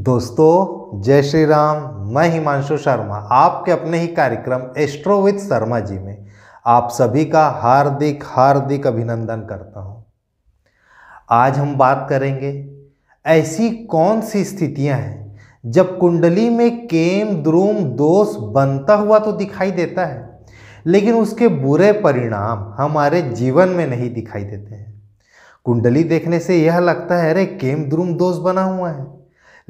दोस्तों जय श्री राम। मैं हिमांशु शर्मा आपके अपने ही कार्यक्रम एस्ट्रो विद शर्मा जी में आप सभी का हार्दिक हार्दिक अभिनंदन करता हूं। आज हम बात करेंगे ऐसी कौन सी स्थितियां हैं जब कुंडली में केम द्रुम दोष बनता हुआ तो दिखाई देता है, लेकिन उसके बुरे परिणाम हमारे जीवन में नहीं दिखाई देते हैं। कुंडली देखने से यह लगता है अरे केम द्रुम दोष बना हुआ है,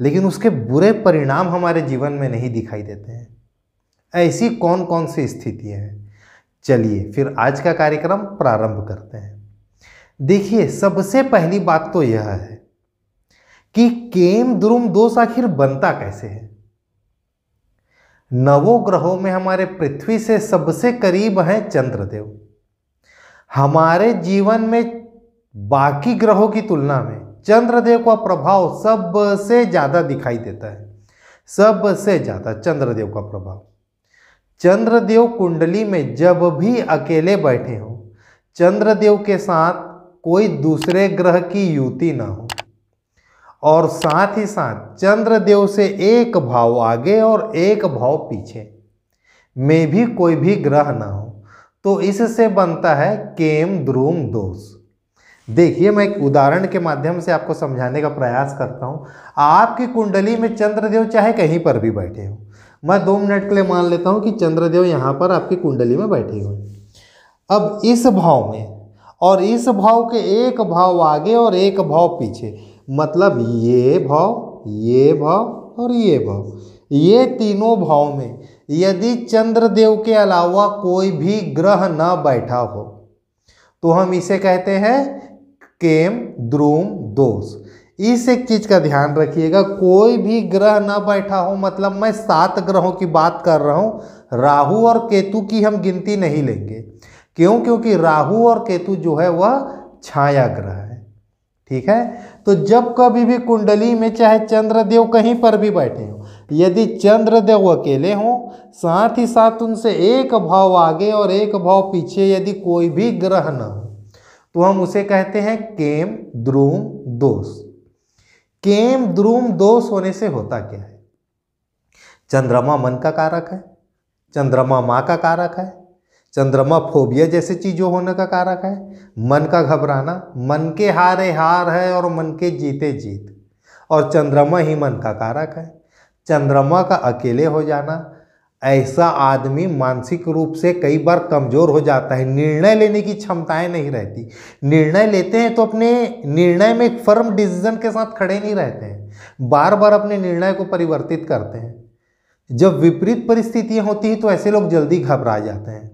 लेकिन उसके बुरे परिणाम हमारे जीवन में नहीं दिखाई देते हैं। ऐसी कौन कौन सी स्थितियां हैं, चलिए फिर आज का कार्यक्रम प्रारंभ करते हैं। देखिए, सबसे पहली बात तो यह है कि केम द्रुम दोष आखिर बनता कैसे है। नवों ग्रहों में हमारे पृथ्वी से सबसे करीब हैं चंद्रदेव। हमारे जीवन में बाकी ग्रहों की तुलना में चंद्रदेव का प्रभाव सबसे ज्यादा दिखाई देता है। सबसे ज्यादा चंद्रदेव का प्रभाव। चंद्रदेव कुंडली में जब भी अकेले बैठे हो, चंद्रदेव के साथ कोई दूसरे ग्रह की युति ना हो, और साथ ही साथ चंद्रदेव से एक भाव आगे और एक भाव पीछे में भी कोई भी ग्रह ना हो, तो इससे बनता है केम द्रुम दोष। देखिए, मैं एक उदाहरण के माध्यम से आपको समझाने का प्रयास करता हूं। आपकी कुंडली में चंद्रदेव चाहे कहीं पर भी बैठे हो, मैं 2 मिनट के लिए मान लेता हूं कि चंद्रदेव यहां पर आपकी कुंडली में बैठे हुए हैं। अब इस भाव में और इस भाव के एक भाव आगे और एक भाव पीछे, मतलब ये भाव और ये भाव, ये तीनों भाव में यदि चंद्रदेव के अलावा कोई भी ग्रह न बैठा हो तो हम इसे कहते हैं केम द्रुम दोष। इस एक चीज का ध्यान रखिएगा, कोई भी ग्रह ना बैठा हो, मतलब मैं 7 ग्रहों की बात कर रहा हूं। राहु और केतु की हम गिनती नहीं लेंगे। क्यों? क्योंकि राहु और केतु जो है वह छाया ग्रह है। ठीक है, तो जब कभी भी कुंडली में चाहे चंद्रदेव कहीं पर भी बैठे हो, यदि चंद्रदेव अकेले हो, साथ ही साथ उनसे एक भाव आगे और एक भाव पीछे यदि कोई भी ग्रह न हो, तो हम उसे कहते हैं केम द्रुम दोष। केम द्रुम दोष होने से होता क्या है? चंद्रमा मन का कारक है, चंद्रमा माँ का कारक है, चंद्रमा फोबिया जैसे चीजों होने का कारक है, मन का घबराना, मन के हारे हार है और मन के जीते जीत, और चंद्रमा ही मन का कारक है। चंद्रमा का अकेले हो जाना, ऐसा आदमी मानसिक रूप से कई बार कमजोर हो जाता है। निर्णय लेने की क्षमताएं नहीं रहती। निर्णय लेते हैं तो अपने निर्णय में एक फर्म डिसीजन के साथ खड़े नहीं रहते हैं, बार बार अपने निर्णय को परिवर्तित करते हैं। जब विपरीत परिस्थितियां होती हैं तो ऐसे लोग जल्दी घबरा जाते हैं।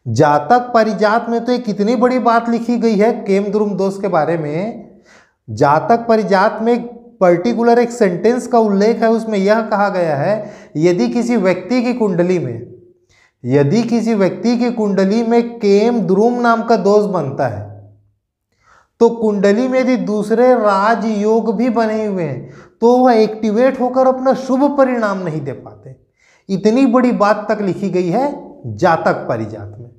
जातक परिजात में तो एक कितनी बड़ी बात लिखी गई है केम द्रुम दोष के बारे में। जातक परिजात में पर्टिकुलर एक सेंटेंस का उल्लेख है, उसमें यह कहा गया है यदि किसी व्यक्ति की कुंडली में केम द्रुम नाम का दोष बनता है, तो कुंडली में यदि दूसरे राजयोग भी बने हुए हैं तो वह एक्टिवेट होकर अपना शुभ परिणाम नहीं दे पाते। इतनी बड़ी बात तक लिखी गई है जातक परिजात में।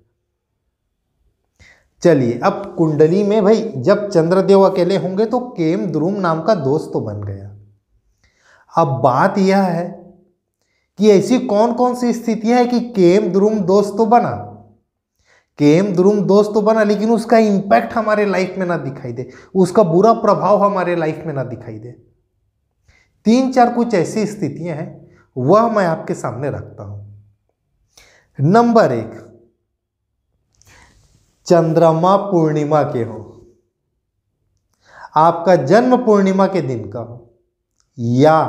चलिए, अब कुंडली में भाई जब चंद्रदेव अकेले होंगे तो केम द्रुम नाम का दोष तो बन गया। अब बात यह है कि ऐसी कौन कौन सी स्थितियां हैं कि केम द्रुम दोष तो बना, लेकिन उसका इंपैक्ट हमारे लाइफ में ना दिखाई दे, उसका बुरा प्रभाव हमारे लाइफ में ना दिखाई दे। 3-4 कुछ ऐसी स्थितियां हैं, वह मैं आपके सामने रखता हूं। नंबर 1, चंद्रमा पूर्णिमा के हो, आपका जन्म पूर्णिमा के दिन का हो, या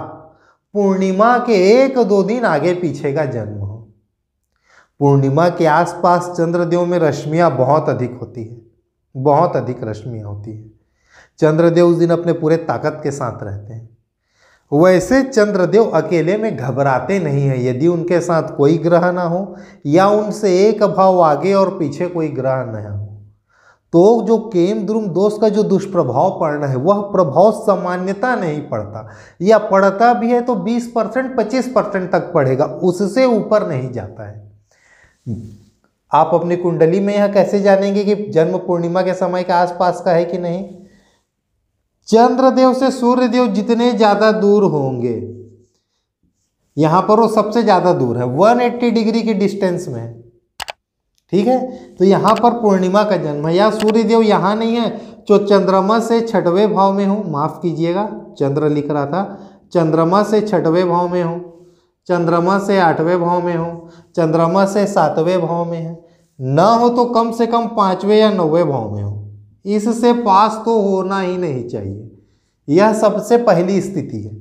पूर्णिमा के 1-2 दिन आगे पीछे का जन्म हो। पूर्णिमा के आसपास चंद्रदेव में रश्मियां बहुत अधिक होती है, बहुत अधिक रश्मियां होती है। चंद्रदेव उस दिन अपने पूरे ताकत के साथ रहते हैं। वैसे चंद्रदेव अकेले में घबराते नहीं हैं यदि उनके साथ कोई ग्रह ना हो या उनसे एक भाव आगे और पीछे कोई ग्रह न हो। तो जो केम द्रुम दोष का जो दुष्प्रभाव पड़ना है वह प्रभाव सामान्यता नहीं पड़ता, या पड़ता भी है तो 20% 25% तक पड़ेगा, उससे ऊपर नहीं जाता है। आप अपनी कुंडली में यह कैसे जानेंगे कि जन्म पूर्णिमा के समय के आसपास का है कि नहीं? चंद्रदेव से सूर्यदेव जितने ज्यादा दूर होंगे, यहां पर वो सबसे ज्यादा दूर है, 180 डिग्री के डिस्टेंस में है। ठीक है, तो यहां पर पूर्णिमा का जन्म है। या सूर्यदेव यहां नहीं है जो चंद्रमा से 6वें भाव में हो, माफ कीजिएगा चंद्र लिख रहा था, चंद्रमा से 6वें भाव में हो, चंद्रमा से 8वें भाव में हो, चंद्रमा से 7वें भाव में है, ना हो तो कम से कम 5वें या 9वें भाव में हो। इससे पास तो होना ही नहीं चाहिए। यह सबसे पहली स्थिति है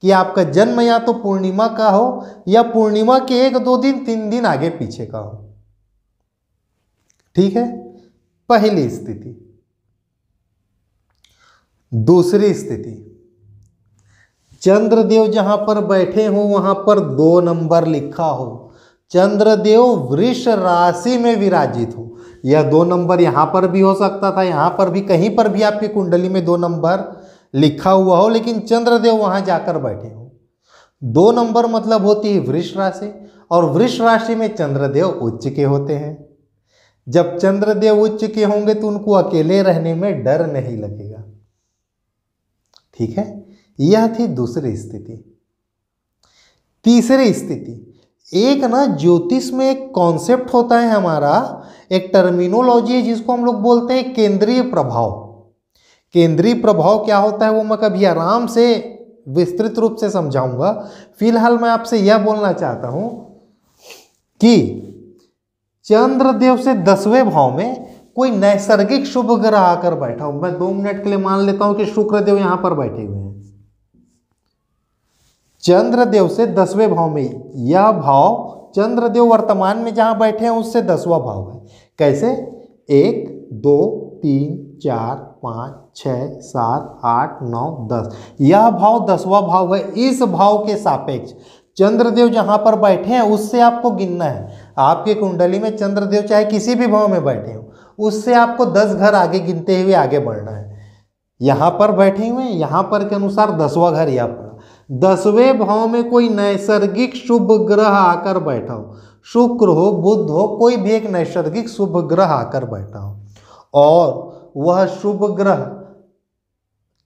कि आपका जन्म या तो पूर्णिमा का हो या पूर्णिमा के 1-2 दिन 3 दिन आगे पीछे का हो। ठीक है, पहली स्थिति। दूसरी स्थिति, चंद्रदेव जहां पर बैठे हो वहां पर 2 नंबर लिखा हो, चंद्रदेव वृष राशि में विराजित हो। यह 2 नंबर यहां पर भी हो सकता था, यहां पर भी, कहीं पर भी आपकी कुंडली में 2 नंबर लिखा हुआ हो, लेकिन चंद्रदेव वहां जाकर बैठे हो। 2 नंबर मतलब होती है वृष राशि, और वृष राशि में चंद्रदेव उच्च के होते हैं। जब चंद्रदेव उच्च के होंगे तो उनको अकेले रहने में डर नहीं लगेगा। ठीक है, यह थी दूसरी स्थिति। तीसरी स्थिति, एक ना ज्योतिष में एक कॉन्सेप्ट होता है हमारा, एक टर्मिनोलॉजी है जिसको हम लोग बोलते हैं केंद्रीय प्रभाव। केंद्रीय प्रभाव क्या होता है वो मैं कभी आराम से विस्तृत रूप से समझाऊंगा। फिलहाल मैं आपसे यह बोलना चाहता हूं कि चंद्रदेव से 10वें भाव में कोई नैसर्गिक शुभ ग्रह आकर बैठा हूं। मैं 2 मिनट के लिए मान लेता हूं कि शुक्रदेव यहां पर बैठे हुए हैं। चंद्रदेव से 10वें भाव में, यह भाव चंद्रदेव वर्तमान में जहां बैठे हैं उससे 10वां भाव है। कैसे? 1 2 3 4 5 6 7 8 9 10, यह भाव 10वां भाव है। इस भाव के सापेक्ष चंद्रदेव जहां पर बैठे हैं उससे आपको गिनना है। आपके कुंडली में चंद्रदेव चाहे किसी भी भाव में बैठे हो, उससे आपको 10 घर आगे गिनते हुए आगे बढ़ना है। यहां पर बैठे हुए हैं, यहां पर के अनुसार 10वां घर यह पड़ा। 10वें भाव में कोई नैसर्गिक शुभ ग्रह आकर बैठा हो, शुक्र हो, बुध हो, कोई भी एक नैसर्गिक शुभ ग्रह आकर बैठा हो, और वह शुभ ग्रह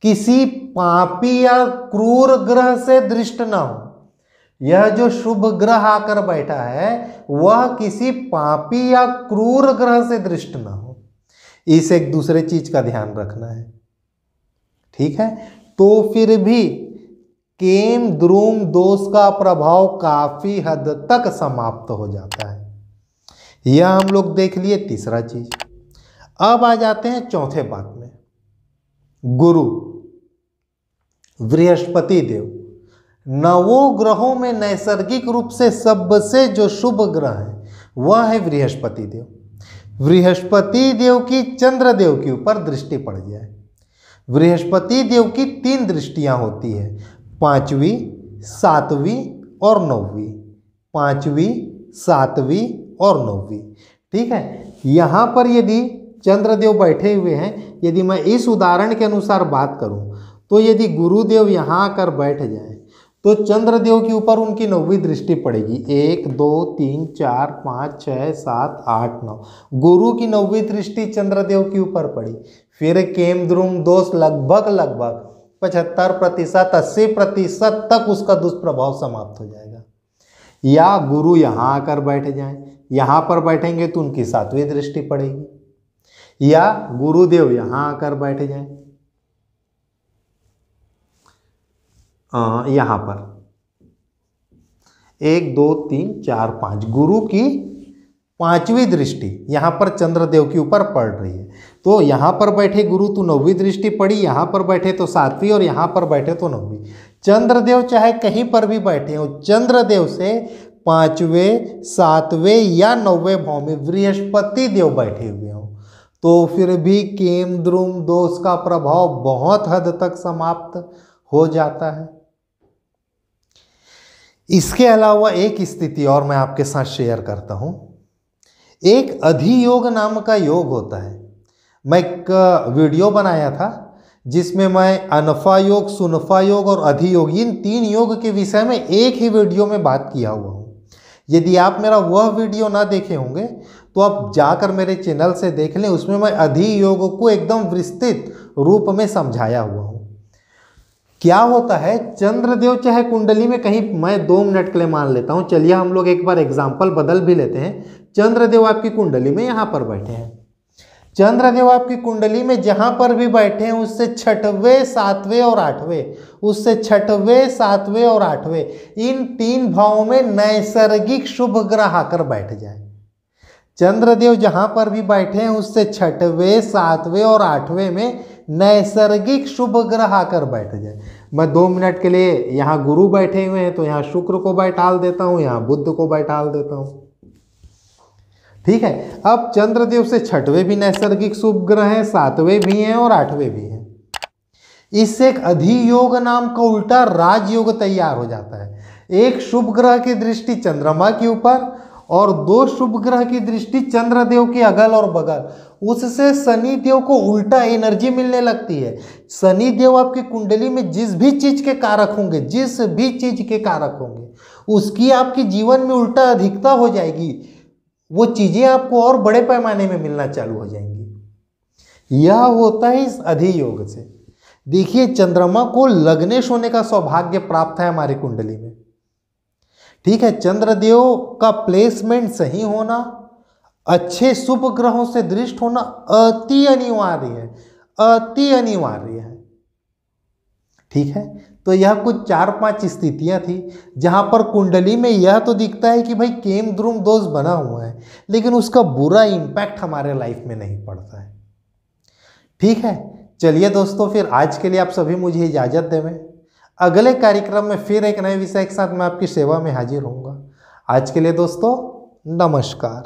किसी पापी या क्रूर ग्रह से दृष्ट ना हो। यह जो शुभ ग्रह आकर बैठा है वह किसी पापी या क्रूर ग्रह से दृष्ट ना हो। इस एक दूसरे चीज का ध्यान रखना है। ठीक है, तो फिर भी केम द्रुम दोष का प्रभाव काफी हद तक समाप्त हो जाता है। यह हम लोग देख लिए तीसरा चीज। अब आ जाते हैं चौथे बात में। गुरु बृहस्पति देव, नवों ग्रहों में नैसर्गिक रूप से सबसे जो शुभ ग्रह है वह है बृहस्पति देव। बृहस्पति देव की चंद्रदेव के ऊपर दृष्टि पड़ जाए। बृहस्पति देव की 3 दृष्टियां होती है, 5वीं 7वीं और 9वीं। 5वीं 7वीं और 9वीं। ठीक है, यहां पर यदि चंद्रदेव बैठे हुए हैं, यदि मैं इस उदाहरण के अनुसार बात करूं तो यदि गुरुदेव यहां आकर बैठ जाए तो चंद्रदेव के ऊपर उनकी 9वीं दृष्टि पड़ेगी। 1 2 3 4 5 6 7 8 9, गुरु की 9वीं दृष्टि चंद्रदेव के ऊपर पड़ी। फिर केम द्रुम दोष लगभग 75%, 80% तक उसका दुष्प्रभाव समाप्त हो जाएगा। या गुरु यहां आकर बैठ जाएं, यहां पर बैठेंगे तो उनकी 7वीं दृष्टि पड़ेगी, या गुरुदेव यहां आकर बैठ जाएं, यहां पर 1 2 3 4 5, गुरु की 5वीं दृष्टि यहां पर चंद्रदेव के ऊपर पड़ रही है। तो यहां पर बैठे गुरु तो 9वीं दृष्टि पड़ी, यहां पर बैठे तो 7वीं, और यहां पर बैठे तो 9वीं। चंद्रदेव चाहे कहीं पर भी बैठे हो, चंद्रदेव से 5वें 7वें या 9वें भाव में बृहस्पति देव बैठे हुए हो तो फिर भी केम द्रुम दोष का प्रभाव बहुत हद तक समाप्त हो जाता है। इसके अलावा एक स्थिति और मैं आपके साथ शेयर करता हूं। एक अधियोग नाम का योग होता है। मैं एक वीडियो बनाया था जिसमें मैं अनफा योग, सुनफा योग और अधियोग, इन 3 योग के विषय में एक ही वीडियो में बात किया हुआ हूं। यदि आप मेरा वह वीडियो ना देखे होंगे तो आप जाकर मेरे चैनल से देख लें, उसमें मैं अधियोग को एकदम विस्तृत रूप में समझाया हुआ हूं। क्या होता है, चंद्रदेव चाहे कुंडली में कहीं, मैं 2 मिनट के लिए मान लेता हूं, चलिए हम लोग एक बार एग्जाम्पल बदल भी लेते हैं। चंद्रदेव आपकी कुंडली में यहां पर बैठे हैं, चंद्रदेव आपकी कुंडली में जहां पर भी बैठे हैं उससे 6वें 7वें और 8वें, उससे 6वें 7वें और 8वें, इन 3 भावों में नैसर्गिक शुभ ग्रह आकर बैठ जाए। चंद्रदेव जहां पर भी बैठे हैं उससे 6वें 7वें और 8वें में नैसर्गिक शुभ ग्रह आकर बैठ जाए। मैं 2 मिनट के लिए यहाँ गुरु बैठे हुए हैं तो यहाँ शुक्र को बैठाल देता हूँ, यहाँ बुध को बैठाल देता हूँ। ठीक है, अब चंद्रदेव से 6वें भी नैसर्गिक शुभ ग्रह हैं, 7वें भी हैं और 8वें भी हैं। इससे एक अधियोग नाम का उल्टा राजयोग तैयार हो जाता है। एक शुभ ग्रह की दृष्टि चंद्रमा के ऊपर और 2 शुभ ग्रह की दृष्टि चंद्रदेव के अगल और बगल, उससे शनि देव को उल्टा एनर्जी मिलने लगती है। शनि देव आपकी कुंडली में जिस भी चीज के कारक होंगे, जिस भी चीज के कारक होंगे, उसकी आपके जीवन में उल्टा अधिकता हो जाएगी। वो चीजें आपको और बड़े पैमाने में मिलना चालू हो जाएंगी। यह होता है इस अधियोग से। देखिए, चंद्रमा को लग्नेश होने का सौभाग्य प्राप्त है हमारी कुंडली में। ठीक है, चंद्रदेव का प्लेसमेंट सही होना, अच्छे शुभ ग्रहों से दृष्ट होना अति अनिवार्य है, अति अनिवार्य है। ठीक है, तो यह कुछ 4-5 स्थितियां थी जहां पर कुंडली में यह तो दिखता है कि भाई केम द्रुम दोष बना हुआ है, लेकिन उसका बुरा इंपैक्ट हमारे लाइफ में नहीं पड़ता है। ठीक है, चलिए दोस्तों, फिर आज के लिए आप सभी मुझे इजाजत देवें। अगले कार्यक्रम में फिर एक नए विषय के साथ मैं आपकी सेवा में हाजिर होऊंगा। आज के लिए दोस्तों नमस्कार।